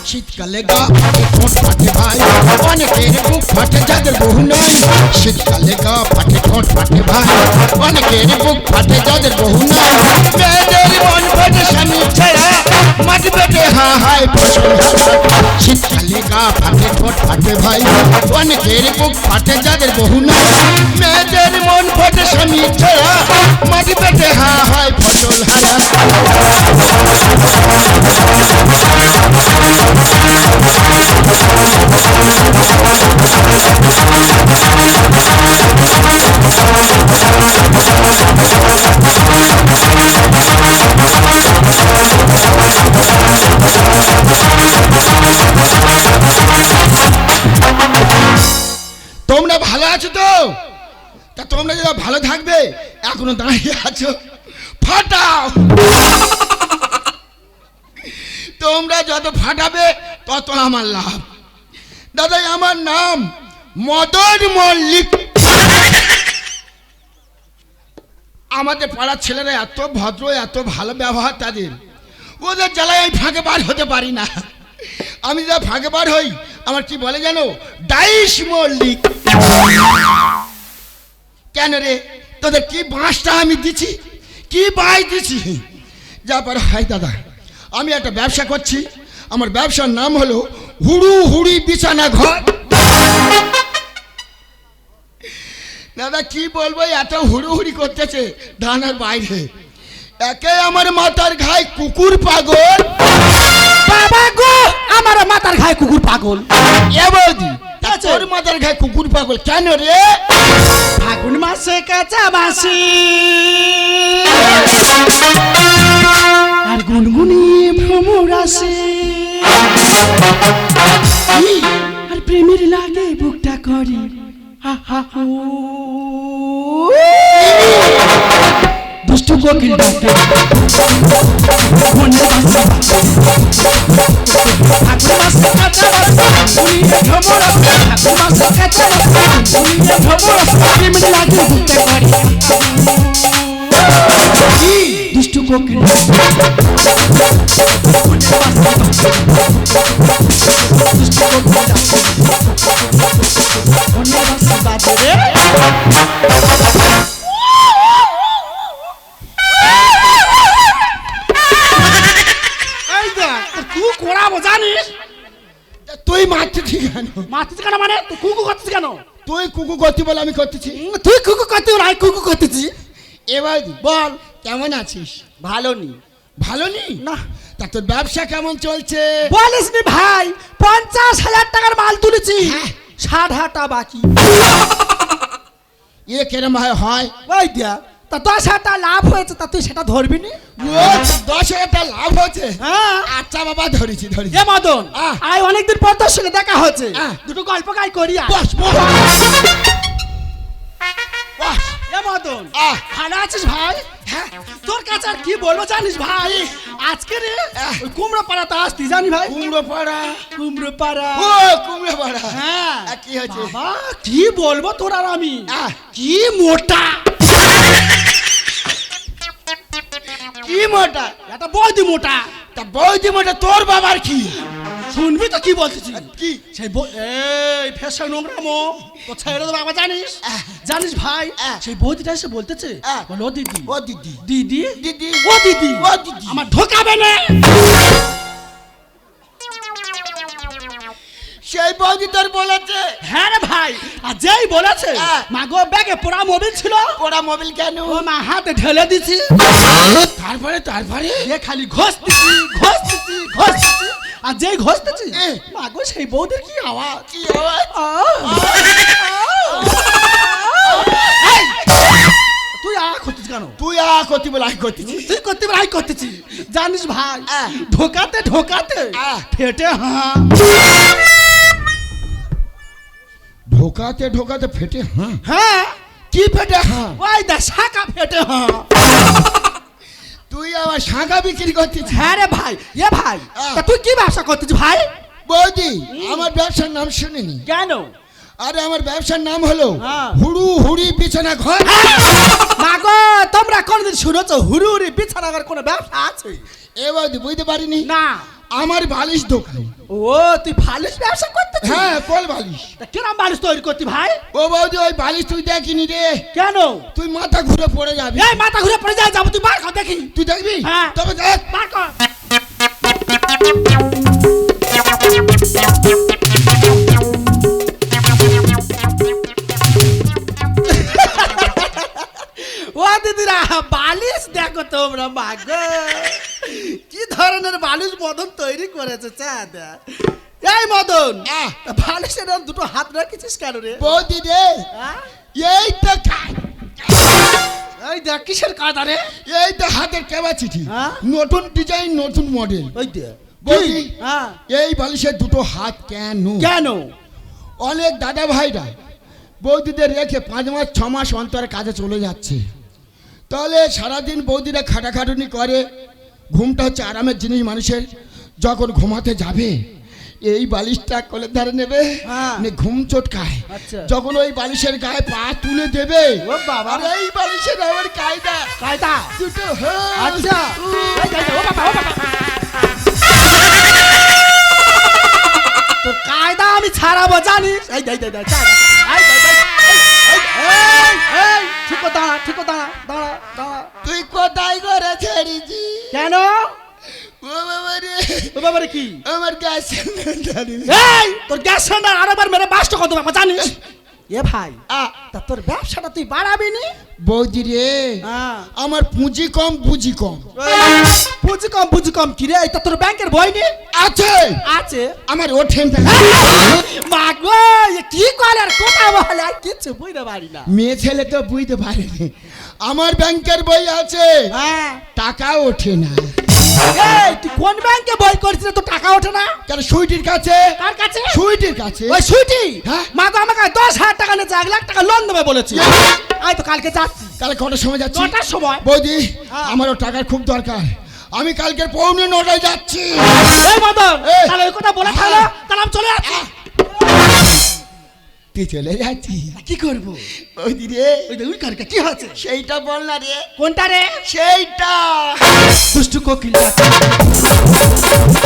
শীতকালে গা ফাটে ঠোঁট ফাটে ভাই, অনেকের বুক ফাটে যাদের বহু নাই। শীতকালে গা ফাটে ঠোঁট ফাটে ভাই, অনেকের বুক ফাটে যাদের বহু নাই। মেয়েদের মন ফাটে স্বামী ছেড়া, মাটি পেটে হা হায় ফসল হারা। শীতকালে গা ফাটে ঠোঁট ফাটে ভাই, অনেকের বুক ফাটে যাদের বহু নাই। মেয়েদের মন ফাটে স্বামী ছেড়া, মাটি পেটে হা হায় ফসল হারা। তোমরা ভালো আছো তো? তা তোমরা যারা ভালো থাকবে এখনো দাঁড়িয়ে আছো, ফাটাও। তোমরা যত ফাটাবে তত আমার লাভ। দাদা আমার নাম মদন মল্লিক। আমাদের পাড়ার ছেলেরা এত ভদ্র, এত ভালো ব্যবহার তাদের, ওদের জ্বালায় আমি ফাঁকে বার হতে পারি না। আমি যা ফাঁকে বার হই আমার কি বলে জানো, ডাইস মল্লিক। কেন রে, তোদের কি বাঁশটা আমি দিছি, কি বাই দিছি? যা পারো হাই দাদা, আমি একটা ব্যবসা করছি, আমার ব্যবসার নাম হলো হুড়ু হুড়ি বিছানা ঘর। দাদা কি বলবো, এত হুড়ু হুড়ি করতেছে ধানের বাইরে। একে আমার মাথার ঘাই কুকুর পাগল। বাবা গো, আমার মাথার ঘায়ে কুকুর পাগল। এ বৌদি, তোর মাথার ঘাই কুকুর পাগল কেন রে? ফাগুন মাসে কাঁচা বাসি আর গুনগুনিয়ে ভ্রমর আসে, আর প্রেমের লাগে বুকটা করি হা হা হু। দুষ্টু কোকিল ডাকে মনে বাসে, ফাগুন মাসে কাঁচা বাসি গুনগুনিয়ে ভ্রমর আসে, ফাগুন মাসে কাঁচা বাসি গুনগুনিয়ে ভ্রমর আসে, প্রেমের লাগে বুকটা করি দুষ্টু কোকিল তুই মারছিস কেন? মারছিস কেন মানে? তুই কুকু করছিস কেন? তুই কুকু করতে বলে আমি করতেছি। তুই কুকু করতে বলে আমি কুকু করতেছি। এবার বল কেমন আছিস? ভালো নি। ভালো নি না। তা তোর ব্যবসা কেমন চলছে? বলিস নি ভাই, 50,000 টাকার মাল তুলেছি, হ্যাঁ। 60,000 বাকি। এ কেরম হয়? ওই দিয়া তা 10,000 টাকা লাভ হয়েছে, তা তুই সেটা ধরবি নি? 10,000 টাকা লাভ হচ্ছে? হ্যাঁ। আচ্ছা বাবা, ধরেছি। এ মদন, আয় অনেকদিন পর তোর সঙ্গে দেখা হচ্ছে, দুটো গল্প গাই করি। বস বস বস। এ মদন, ভালো আছিস ভাই? হ্যাঁ, তোর কাছে আর কি বলবো জানিস ভাই, আজকে রে ওই কুমড়ো পাড়াতে আসতি জানি ভাই। কুমড়ো পাড়া? কুমড়ো পাড়া। ও কুমড়ো পাড়া। হ্যাঁ। কি হয়েছে? বাবা কি বলবো তোর আর আমি, কি মোটা, কি মোটা? এটা বৌদি মোটা। তা বৌদি মোটা তোর বাবার কি? শুনবি তো কি বলতেছি? কি? সেই এই ফেসা নোংরামো তো ছেড়ে দেবো বাবা, জানিস? জানিস ভাই, সেই বৌদিটা এসে বলতেছে, বলো ও দিদি, ও দিদি, দিদি, দিদি, ও দিদি, ও দিদি, আমার ঢোকাবে না। সেই বৌদি তোর বলেছে? হ্যাঁ রে ভাই, আর যেই বলেছে মা গো ব্যাগে পোড়া মোবিল ছিল। পোড়া মোবিল কেন? ও মা হাতে ঢেলে দিছি। তারপরে এ খালি ঘষতেছি ঘষতেছি ঘষতেছি, আর যেই ঘষতেছি মা গো সেই বৌদির কি আওয়াজ, কি আওয়াজ? তুই করতিস কেন? তুই করতে বলে আই করতেছি। তুই করতে বলে আই করতেছি, জানিস ভাই ঢোকাতে ঢোকাতে ফেটে ঢোকাতে ঢোকাতে ফেটে হ্যাঁ। কি ফেটে? ওই দা শাখা ফেটে। তুই আমার শাঁখা বিক্রি করতিস? হ্যাঁ রে ভাই। এ ভাই, তা তুই কি ব্যবসা করতিস ভাই? বৌদি আমার ব্যবসার নাম শুনিনি? কেন? আরে আমার ব্যবসার নাম হলো হুড়ু হুড়ি বিছানা ঘর। মা গো, তোমরা কোনদিন শুনেছো হুড়ু হুড়ি বিছানা ঘর কোনো ব্যবসা আছে? এ বৌদি বুঝতে পারিনি না। আমার বালিশ দোকান। ও তুই বালিশ ব্যবসা করতেছিস? হ্যাঁ, কোল বালিশ। তা কিরম বালিশ তৈরি করতি ভাই? ও বৌদি, ওই বালিশ তুই দেখিনি রে। কেন? তুই মাথা ঘুরে পড়ে যাবি। এই মাথা ঘুরে পড়ে যায়, যাবো তুই বার কর দেখি। তুই দেখবি? হ্যাঁ। তবে দেখ। বার কর। ও দিদিরা, বালিশ দেখো তোমরা, মাগো কি ধরনের বালিশ মদন তৈরি করেছে চাঁদ। এই মদন, আহ। বালিশের আর দুটো হাত রাখিছিস কেন রে? বৌদি রে, হ্যাঁ? এই তো খাই, এই দেখ কিসের কাদা রে? এই তো হাতের ক্যাপাসিটি, হ্যাঁ? নতুন ডিজাইন, নতুন মডেল। ওই দে বৌদি, হ্যাঁ। এই বালিশের দুটো হাত কেন? কেন? অনেক দাদা ভাইরা বৌদিদের রেখে 5 মাস 6 মাস অন্তরে কাজে চলে যাচ্ছে। তাহলে সারাদিন বৌদিরা খাটাখাটুনি করে, ঘুমটা হচ্ছে আরামের জিনিস মানুষের। যখন ঘুমাতে যাবে এই বালিশটা কোলের ধারে নেবে, হ্যাঁ। ঘুম চটকায়। আচ্ছা। যখন ওই বালিশের গায়ে পা তুলে দেবে, ও বাবা। আর এই বালিশের আমার কায়দা কায়দা? দুটো হাত। আচ্ছা। এই দে, ও বাবা, ও বাবা। তোর কায়দা আমি ছাড়াবো জানিস? এই দে, দে, দে, চা, চা, চা। এই দে, দে, এই, ঠিক করে দাঁড়া, ঠিক করে দাঁড়া, দাঁড়া, দাঁড়া। তুই কোথায় করে ছেড়েছি? কেন? ও বাবা রে, ও বাবা রে, কি? আমার গাছ এই তোর গ্যাস সিলিন্ডার আরেকবার মেরে বাস্ট কত বাবা জানিস? এ ভাই, তা তোর ব্যবসাটা তুই বাড়াবি নি? বৌদি রে, হ্যাঁ। আমার পুঁজি কম, বুঝি কম। পুঁজি কম, বুঝি কম কি রে? তা তোর ব্যাংকের বই নি? আছে, আছে। আমার ওঠে না। মা গো, এ কি করে আর কোথা বলে আর কিচ্ছু বুঝতে পারি না। মেয়ে ছেলে তো বুঝতে পারেনি। আমার ব্যাংকের বই আছে, হ্যাঁ। টাকা ওঠে না। এই তুই কোন ব্যাংকে বই করছিস তো টাকা ওঠে না? কেন? সুইটির কাছে। কার কাছে? সুইটির কাছে। ওই সুইটি? হ্যাঁ। মা গো আমাকে 10,000 টাকা নিয়ে 1 লাখ টাকা লোন দেবে বলেছি। আয় তো কালকে যাচ্ছি। কাল কটার সময় যাচ্ছি? 9টার সময়। বৌদি, হ্যাঁ। আমারও টাকার খুব দরকার। আমি কালকে 9:45 যাচ্ছি। এই মদন, এই। তাহলে ওই কথা বলে থাকলো, তাহলে আমি চলে যাচ্ছি। তুই চলে যাচ্ছি? কি করবো? বৌদি রে, ওই দেখ, ওই কারকে কি হয়েছে? সেইটা বল না রে। কোনটা রে? সেইটা। দুষ্টু কোকিল ডাকে।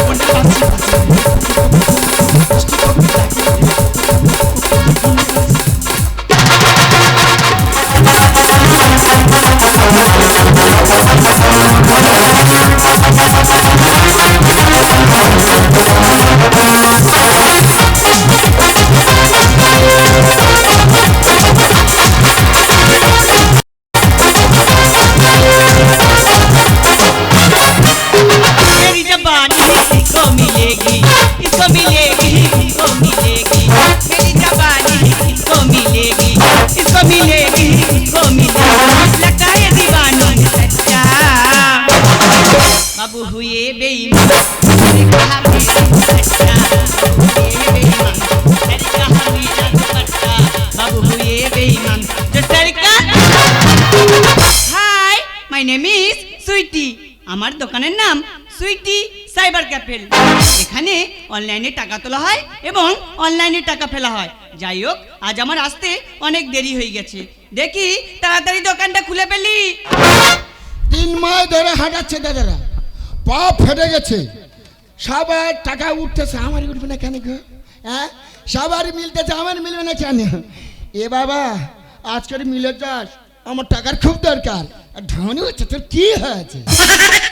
কোনটা পাচ্ছি? দুষ্টু কোকিল ডাকে। मेरी जबानी इसको मिलेगी, इसको मिलेगी, इसको मिलेगी। मेरी जबानी इसको मिलेगी, इसको मिलेगी, इसको मिलेगी। लगता है दीवानी सच्चा, बाबू हुए बेईमान, मैंने कहा मेरा सच्चा, हुए बेईमान, मैंने कहा मेरा दुपट्टा, बाबू हुए बेईमान। जो सरकार, हाय, माय नेम इज সুইটি। আমার দোকানের নাম সুইটি সাইবার ক্যাফেল। এখানে অনলাইনে টাকা তোলা হয় এবং অনলাইনে টাকা ফেলা হয়। যাই হোক, আজ আমার আসতে অনেক দেরি হয়ে গেছে। দেখি তাড়াতাড়ি দোকানটা খুলে ফেলি। 3 মাস ধরে হাঁটাচ্ছে দাদারা, পা ফেটে গেছে। সবার টাকা উঠতেছে, আমার উঠবে না কেন গো? হ্যাঁ, সবার মিলতেছে, আমার মিলবে না কেন? এ বাবা, আজকের মিলে যাস, আমার টাকার খুব দরকার। আর ধনী হচ্ছে, তোর কি হয়েছে?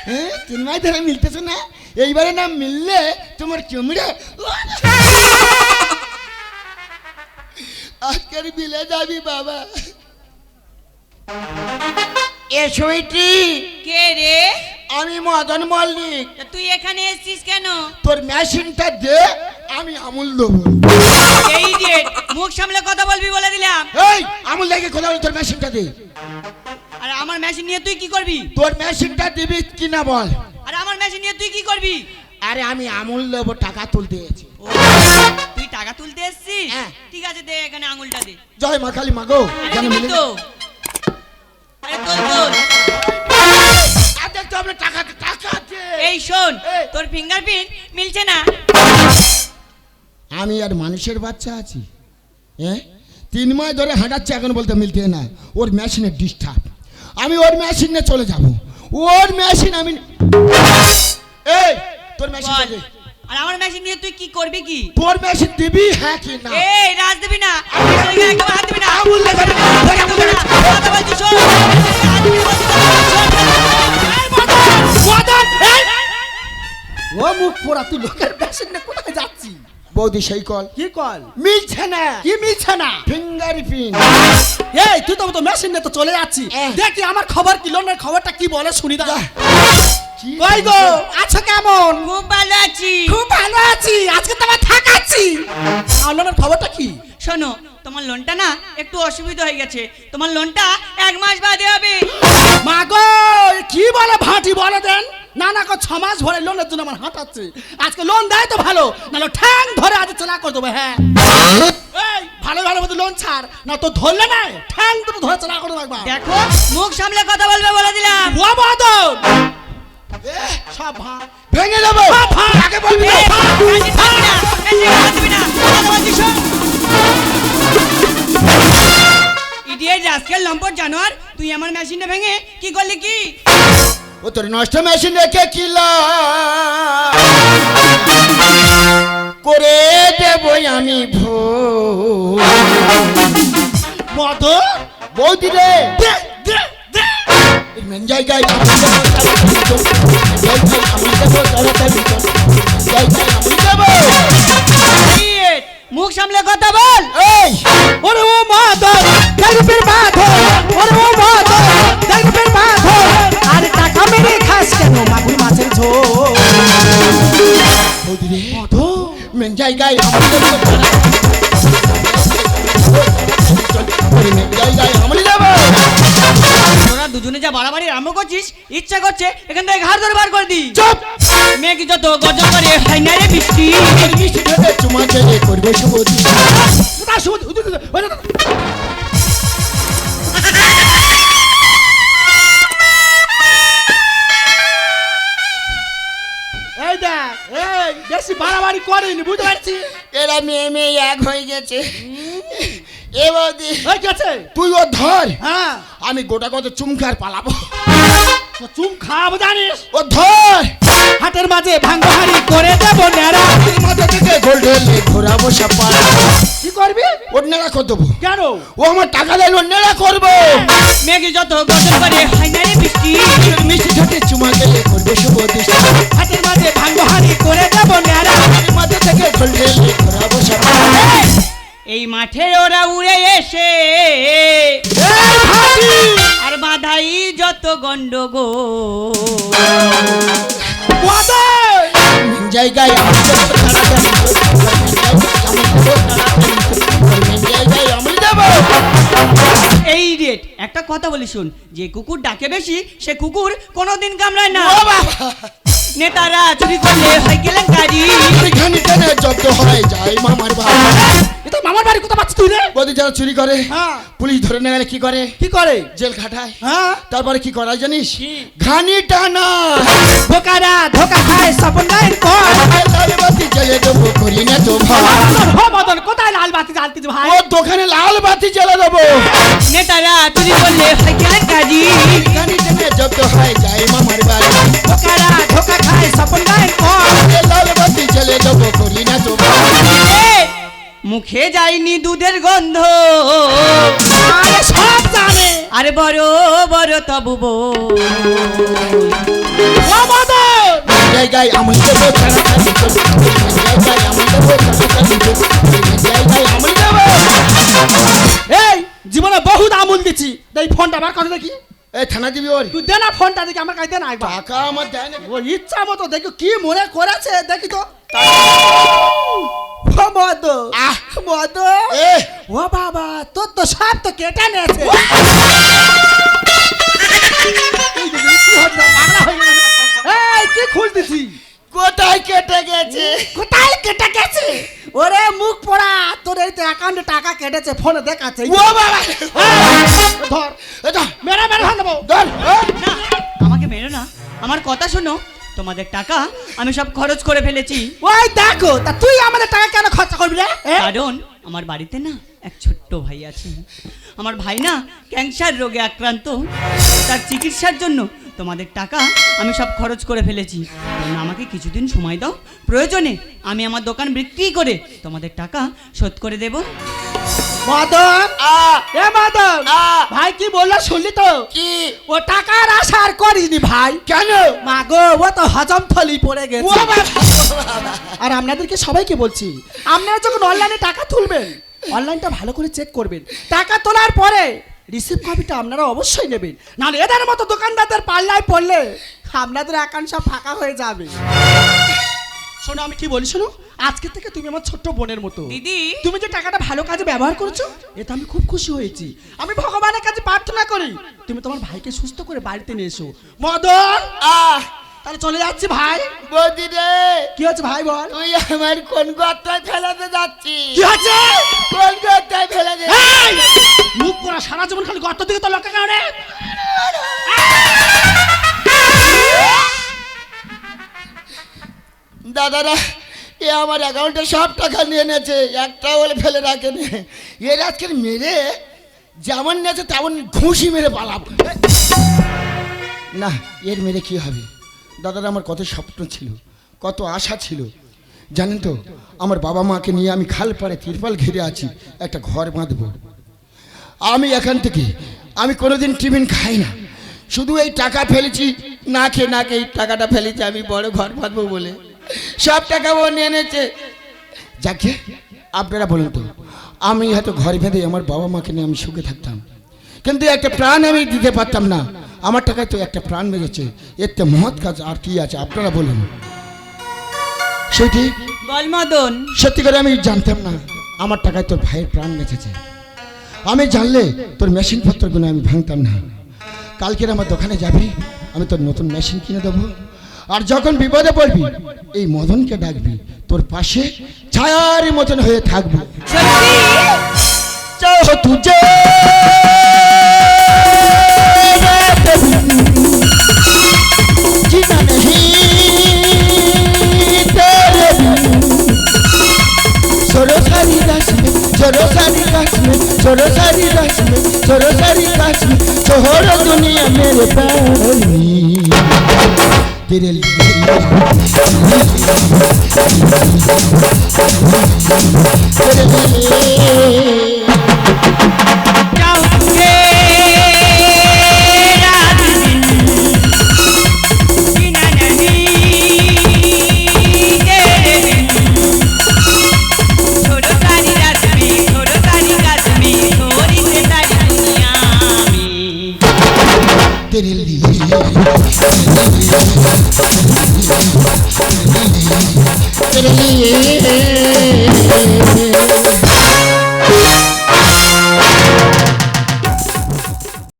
হ্যাঁ, 3 মাস ধরে মিলতেছে না, এইবারে না মিললে তোমার চমড়ে আজকের মিলে যাবি বাবা। এ সুইটি, কে রে? আমি মদন মল্লিক। তা তুই এখানে এসেছিস কেন? তোর মেশিনটা দে, আমি আমুল দেবো। এই যে মুখ সামলে কথা বলবি বলে দিলাম। এই আমুল দেখে কথা বলি, তোর মেশিনটা দে। আর আমার মেশিন নিয়ে তুই কি করবি? তোর মেশিনটা দিবি কিনা বল। আর আমার মেশিন নিয়ে তুই কি করবি? আরে আমি আমুল দেবো, টাকা তুলতে এসেছি। ও, তুই টাকা তুলতে এসেছিস? হ্যাঁ। ঠিক আছে, দে এখানে আঙুলটা দে। জয় মা কালী মা গো, আরে যেন দিবি মিলে তো। আরে তোল। আর দেখতে হবে টাকা, টাকা দে। এই শোন, এই। তোর ফিঙ্গারপ্রিন্ট মিলছে না। আমি আর মানুষের বাচ্চা আছি? হ্যাঁ, 3 মাস ধরে হাঁটাচ্ছে, এখন বলতে মিলতে না। ওর মেশিনের ডিস্টার্ব, আমি ওর মেশিনে চলে যাব। ওর মেশিন আমি এই তোর মেশিন বল। দে। আর আমার মেশিন নিয়ে তুই কি করবি কি? তোর মেশিন দিবি হ্যাঁ কি না? এই রাজ দিবি না, একদম হাত দিবি না। আঙুল লেগে যাবে, একদম দিবি না। কথা বলছি শোন। হাত দিবি বলছি তো, শোন। এই মদন, মদন, এই! ও মুখ পোড়া, তুই লোকের মেশিন নিয়ে কোথায় যাচ্ছি? বৌদি সেই কল কি কল? মিলছে না, কি মিলছে না? Finger print. এই তুই তো মেশিন নিয়ে তো চলে যাচ্ছি। দেখি আমার খবর কি, লোনের খবরটা কি বলে শুনি দা। কি কই গো, আছো কেমন? খুব ভালো আছি। খুব ভালো আছি, আজকে তো আমার থাকাচ্ছি। আর লোনের খবরটা কি? শোনো, তোমার লোনটা না একটু অসুবিধা হয়ে গেছে। তোমার লোনটা 1 মাস বাদে হবে। মা গো, কি বলে ভাটি বলে দেন? না না গো, 6 মাস ভরে লোনের জন্য আমার হাঁটাচ্ছে। আজকে লোন দেয় তো ভালো, নাহলে ঠ্যাং ধরে আজ চালা করে দেবো। হ্যাঁ এই ভালো ভালো মতো লোন ছাড়, না তো ধরলে না ঠ্যাং দুটো ধরে চালা করে রাখবা। দেখো, মুখ সামলে কথা বলবে বলে দিলাম। ও মদন, সব ভাঙ ভেঙে যাবো। ভাঙ আগে বলবি না। এই, কাজে থাকবি না, কাজে থাকবি না। কথা বলছি শোন। ইডিয়েট রাস্কেল লম্পট জানোয়ার, তুই আমার মেশিনটা ভেঙে কি করলি কি? ও তোর নষ্ট মেশিন রেখে কিলা করে দেবই আমি ভোর। মদন বৌদি রে, দে দে দে। মেন জায়গায় আমি দেবো, তাড়াতাড়ি চল। জায়গায় আমি দেবো। ইডিয়েট, মুখ সামলে কথা বল। এই ওরে ও মদন, দেখবেন মাধব। ওরে ও মদন, দেখবেন মাধব। আর টাকা মেরে খাস কেন মাগুর মাছের ঝোল? বৌদি রে, মদন মেন জায়গায় আমি দেবো, মেন জায়গায় আমি দেবো। তোরা দুজনে যা বাড়াবাড়ি আরম্ভ করছিস, ইচ্ছা করছে এখান থেকে ঘাড় ধরে বার করে দি। চুপ। মেঘ যত গর্জন করে হয় না রে বৃষ্টি। তোর মিষ্টি ঠোঁটে চুমা খেলে করবো শুভ দৃষ্টি। কোথায় শুভ? এই দেখ, এই বেশি বাড়াবাড়ি করেনি, বুঝতে পারছি। এরা মেয়ে মেয়ে এক হয়ে গেছে। এ বৌদি, এই গেছে। তুই ও ধর, হ্যাঁ, আমি গোটা কত চুমখার পালাবো। তো চুম খাবো জানিস? ও ধর, হাটের মাঝে ভাঙ্গো হাড়ি করে দেবো নেড়া। তোর মাথা থেকে গোল ঢেলে ঘোরাবো সাপাড়া। কি করবি? ওর নেড়া করে দেবো। কেন? ও আমার টাকা দেয়, ওর নেড়া করবো। মেঘ যত গর্জন করে হয় না রে বৃষ্টি। তোর মিষ্টি ঠোঁটে চুমা খেলে করবো শুভ দৃষ্টি। হাটের মাঝে ভাঙ্গো হাড়ি করে দেবো নেড়া। তোর মাথা থেকে গোল ঢেলে ঘোরাবো সাপাড়া। এই মাঠে ওরা উড়ে এসে এই হাঁটি! আর বাধাই যত গন্ডগোল। মদন! মেন জায়গায় আমি দেবো, তাড়াতাড়ি চল। মেন জায়গায় আমি দেবো। এই রেট একটা কথা বলি শুন, যে কুকুর ডাকে বেশি সে কুকুর কোনোদিন কামড়ায় না। ও বাবা, নেতারা চুরি করলে হয় কেলেঙ্কারি। এখানে টেনে জব্দ হয় যায় মামার বাড়ি। এ তো মামার বাড়ি কোথা পাচ্ছিস তুই রে? বৌদি যারা চুরি করে, হ্যাঁ। পুলিশ ধরে নিয়ে গেলে কি করে? কি করে? জেল খাটায়। হ্যাঁ, তারপরে কি করা জানিস? ঘানি টানা। ধোকারা ধোকা খায় স্বপন গায়ের কর। লাল বাতি জ্বলে দেবো, করি না তো ভাই। মদন, হো মদন, কোথায় লাল বাতি জ্বালতিস ভাই? ও দোকানে লাল বাতি জ্বলে দেবো। নেতারা চুরি করলে হয় কেলেঙ্কারি। ঘানি টেনে জব্দ হয় যায় মামার বাড়ি। ধোকারা ধোকা খায় স্বপন গায়ের কর। লাল বাতি জ্বলে দেবো, করি না তো ভাই। এ, মুখে যায়নি দুধের গন্ধ, আরে সব জানে। আরে বড় বড় তবু বউ। ও মদন! জায়গায় আমি দেবো, তাড়াতাড়ি চল। জায়গায় আমি দেবো, তাড়াতাড়ি চল। জায়গায় আমি দেবো। এই জীবনে বহুত আমুল দিচ্ছি, এই ফোনটা বার করে দেখি। এই থানা দিবি ওর? তুই দে না ফোনটা, দেখি আমার কাছে দে না একবার। টাকা আমার দেয় না। ও ইচ্ছা মতো দেখি কি মনে করেছে, দেখি তো। ও মদন, আহ! মদন! এ ও বাবা, তোর তো সব তো কেটে নিয়েছে। এই দেখি, কি হচ্ছে? পাগলা হয়ে গেল না? এই কি খুঁজতেছি? কোথায় কেটে গেছে? কোথায় কেটে গেছে? ওরে মুখ পোড়া, তোর এই তো অ্যাকাউন্টে টাকা কেটেছে, ফোনে দেখাচ্ছে। ও বাবা, ধর, এ ধর, মেরে মেরে ধর নেবো। ধর। না, আমাকে মেরো না, আমার কথা শোনো। তোমাদের টাকা আমি সব খরচ করে ফেলেছি। ওই দেখো, তা তুই আমাদের টাকা কেন খরচা করবি রে? কারণ আমার বাড়িতে না এক ছোট্ট ভাই আছে। আমার ভাই না ক্যান্সার রোগে আক্রান্ত। তার চিকিৎসার জন্য তোমাদের টাকা আমি সব খরচ করে ফেলেছি। তোমরা আমাকে কিছুদিন সময় দাও, প্রয়োজনে আমি আমার দোকান বিক্রি করে তোমাদের টাকা শোধ করে দেব। মদন, এ মদন, ভাই কি বললো শুনলি তো? কি? ও টাকার আশা আর করিনি ভাই। কেন? মা গো, ও তো হজম থলি পড়ে ও গেছে। বাবা! আর আপনাদেরকে সবাইকে বলছি, আপনারা যখন অনলাইনে টাকা তুলবেন, অনলাইনটা ভালো করে চেক করবেন। টাকা তোলার পরে রিসিভ কপিটা আপনারা অবশ্যই নেবেন, নাহলে এদের মতো দোকানদারদের পাল্লায় পড়লে আপনাদের অ্যাকাউন্ট সব ফাঁকা হয়ে যাবে। শোনো আমি কি বলি, শোনো, আজকে থেকে তুমি আমার ছোট্ট বোনের মতো। দিদি, তুমি যে টাকাটা ভালো কাজে ব্যবহার করছো, এতে আমি খুব খুশি হয়েছি। আমি ভগবানের কাছে প্রার্থনা করি তুমি তোমার ভাইকে সুস্থ করে বাড়িতে নিয়ে এসো। মদন, তাহলে চলে যাচ্ছি ভাই। বৌদি রে, কি হচ্ছে ভাই বল? তুই আমার কোন গর্তায় ফেলাতে যাচ্ছিস? কি হচ্ছে? কোন গর্তায় ফেলে দে? এই! মুখ পোড়া সারা জীবন খালি গর্ত দিকে তো লক্ষ্য করে। দাদারা, এ আমার অ্যাকাউন্টে সব টাকা নিয়ে নেছে, একটা বলে ফেলে রাখেনি। এর আজকে মেরে যেমন নেছে তেমন ঘুষি মেরে পালাবো। না, এর মেরে কি হবে? দাদারা, আমার কত স্বপ্ন ছিল, কত আশা ছিল জানেন তো। আমার বাবা মাকে নিয়ে আমি খাল পাড়ে তিরপাল ঘিরে আছি, একটা ঘর বাঁধবো। আমি এখান থেকে আমি কোনোদিন টিফিন খাই না, শুধু এই টাকা ফেলেছি, না খেয়ে না খেয়ে এই টাকাটা ফেলেছি আমি বড় ঘর বাঁধবো বলে। সব টাকা ও নিয়ে এনেছে। যাকে আপনারা বলুন তো, আমি হয়তো ঘর বেঁধে আমার বাবা মাকে নিয়ে আমি সুখে থাকতাম, কিন্তু একটা প্রাণ আমি দিতে পারতাম না। আমার টাকায় তো একটা প্রাণ বেঁচেছে, এর তো মহৎ কাজ আর কি আছে আপনারা বলুন। সেটি বল মদন। সত্যি করে আমি জানতাম না আমার টাকায় তোর ভাইয়ের প্রাণ বেঁচেছে। আমি জানলে তোর মেশিন পত্রগুলো আমি ভাঙতাম না। কালকের আমার দোকানে যাবি, আমি তোর নতুন মেশিন কিনে দেবো। আর যখন বিপদে পড়বি এই মদনকে ডাকবি, তোর পাশে ছায়ার মতন হয়ে থাকবো। চাও তুঝে जीना नहीं तेरे बिन। छोड़ो सारी गाछ में, छोड़ो सारी गाछ में, छोड़ो सारी गाछ में, छोड़ो सारी गाछ में, छोड़ो दुनिया मेरे पानी तेरे लिए। तेरे लिए तेरे लिए तेरे लिए